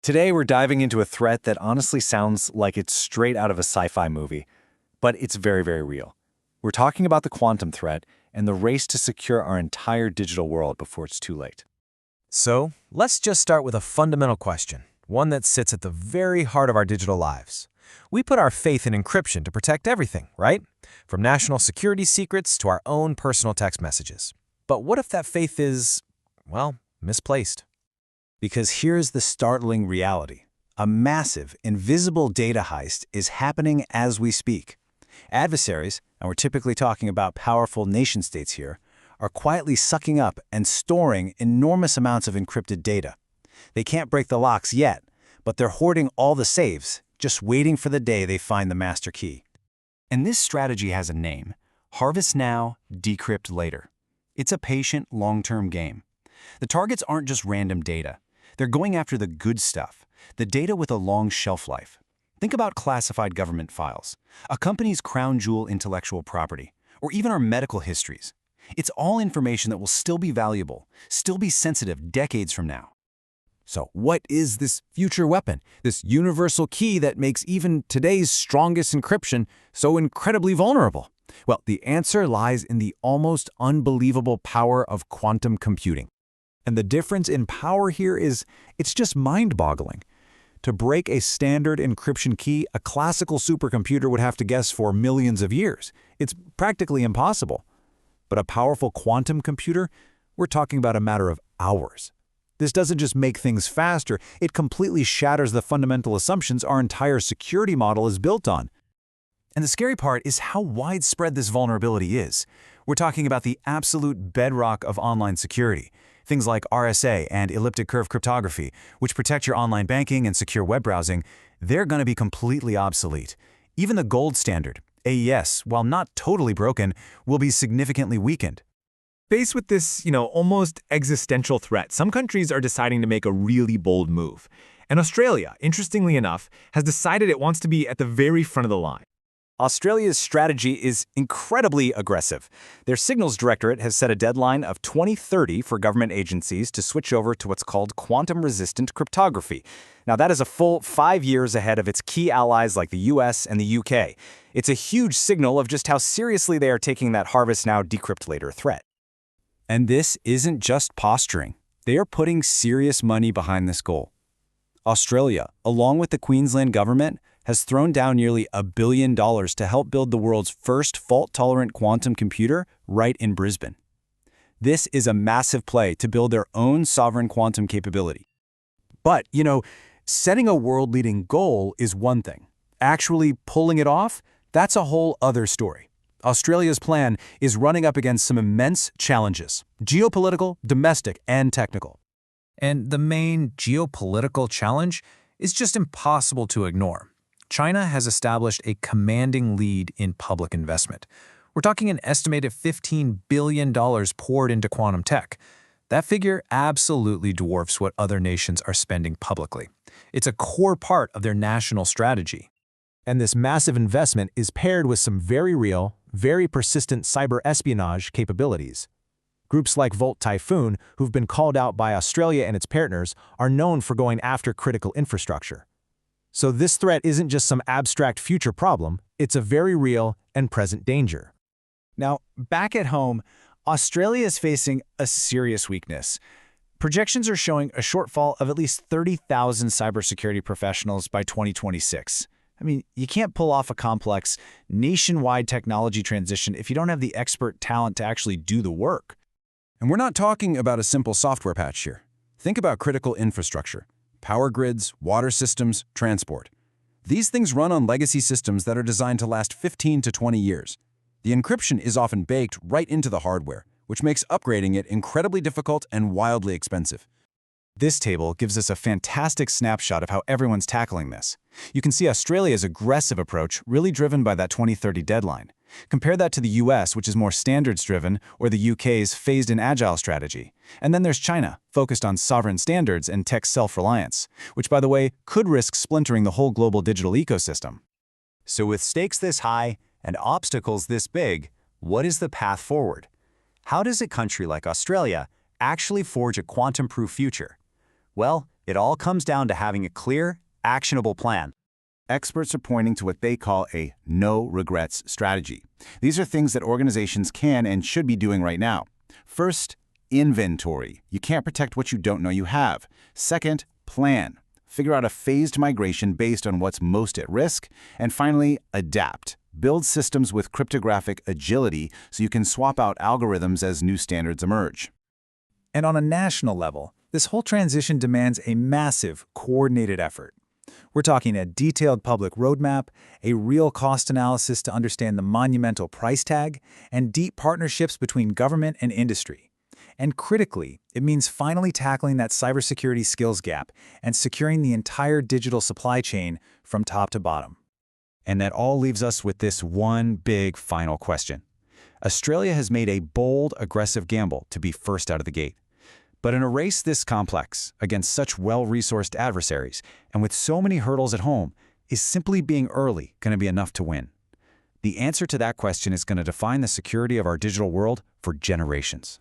Today, we're diving into a threat that honestly sounds like it's straight out of a sci-fi movie, but it's very, very real. We're talking about the quantum threat and the race to secure our entire digital world before it's too late. So, let's just start with a fundamental question, one that sits at the very heart of our digital lives. We put our faith in encryption to protect everything, right? From national security secrets to our own personal text messages. But what if that faith is, well, misplaced? Because here's the startling reality. A massive, invisible data heist is happening as we speak. Adversaries, and we're typically talking about powerful nation-states here, are quietly sucking up and storing enormous amounts of encrypted data. They can't break the locks yet, but they're hoarding all the safes, just waiting for the day they find the master key. And this strategy has a name: Harvest Now, Decrypt Later. It's a patient, long-term game. The targets aren't just random data. They're going after the good stuff, the data with a long shelf life. Think about classified government files, a company's crown jewel intellectual property, or even our medical histories. It's all information that will still be valuable, still be sensitive decades from now. So what is this future weapon, this universal key that makes even today's strongest encryption so incredibly vulnerable? Well, the answer lies in the almost unbelievable power of quantum computing. And the difference in power here is, it's just mind-boggling. To break a standard encryption key, a classical supercomputer would have to guess for millions of years. It's practically impossible. But a powerful quantum computer, we're talking about a matter of hours. This doesn't just make things faster, it completely shatters the fundamental assumptions our entire security model is built on. And the scary part is how widespread this vulnerability is. We're talking about the absolute bedrock of online security. Things like RSA and elliptic curve cryptography, which protect your online banking and secure web browsing, they're going to be completely obsolete. Even the gold standard, AES, while not totally broken, will be significantly weakened. Faced with this, almost existential threat, some countries are deciding to make a really bold move. And Australia, interestingly enough, has decided it wants to be at the very front of the line. Australia's strategy is incredibly aggressive. Their Signals Directorate has set a deadline of 2030 for government agencies to switch over to what's called quantum-resistant cryptography. Now, that is a full 5 years ahead of its key allies like the US and the UK. It's a huge signal of just how seriously they are taking that Harvest Now, Decrypt Later threat. And this isn't just posturing. They are putting serious money behind this goal. Australia, along with the Queensland government, has thrown down nearly $1 billion to help build the world's first fault-tolerant quantum computer right in Brisbane. This is a massive play to build their own sovereign quantum capability. But, setting a world-leading goal is one thing. Actually pulling it off, that's a whole other story. Australia's plan is running up against some immense challenges: geopolitical, domestic, and technical. And the main geopolitical challenge is just impossible to ignore. China has established a commanding lead in public investment. We're talking an estimated $15 billion poured into quantum tech. That figure absolutely dwarfs what other nations are spending publicly. It's a core part of their national strategy. And this massive investment is paired with some very real, very persistent cyber espionage capabilities. Groups like Volt Typhoon, who've been called out by Australia and its partners, are known for going after critical infrastructure. So this threat isn't just some abstract future problem, it's a very real and present danger. Now, back at home, Australia is facing a serious weakness. Projections are showing a shortfall of at least 30,000 cybersecurity professionals by 2026. You can't pull off a complex, nationwide technology transition if you don't have the expert talent to actually do the work. And we're not talking about a simple software patch here. Think about critical infrastructure: power grids, water systems, transport. These things run on legacy systems that are designed to last 15 to 20 years. The encryption is often baked right into the hardware, which makes upgrading it incredibly difficult and wildly expensive. This table gives us a fantastic snapshot of how everyone's tackling this. You can see Australia's aggressive approach, really driven by that 2030 deadline. Compare that to the US, which is more standards-driven, or the UK's phased-in agile strategy. And then there's China, focused on sovereign standards and tech self-reliance, which, by the way, could risk splintering the whole global digital ecosystem. So with stakes this high and obstacles this big, what is the path forward? How does a country like Australia actually forge a quantum-proof future? Well, It all comes down to having a clear, actionable plan. Experts are pointing to what they call a no-regrets strategy. These are things that organizations can and should be doing right now. First, inventory. You can't protect what you don't know you have. Second, plan. Figure out a phased migration based on what's most at risk. And finally, adapt. Build systems with cryptographic agility so you can swap out algorithms as new standards emerge. And on a national level, this whole transition demands a massive, coordinated effort. We're talking a detailed public roadmap, a real cost analysis to understand the monumental price tag, and deep partnerships between government and industry. And critically, it means finally tackling that cybersecurity skills gap and securing the entire digital supply chain from top to bottom. And that all leaves us with this one big final question. Australia has made a bold, aggressive gamble to be first out of the gate. But in a race this complex, against such well-resourced adversaries, and with so many hurdles at home, is simply being early going to be enough to win? The answer to that question is going to define the security of our digital world for generations.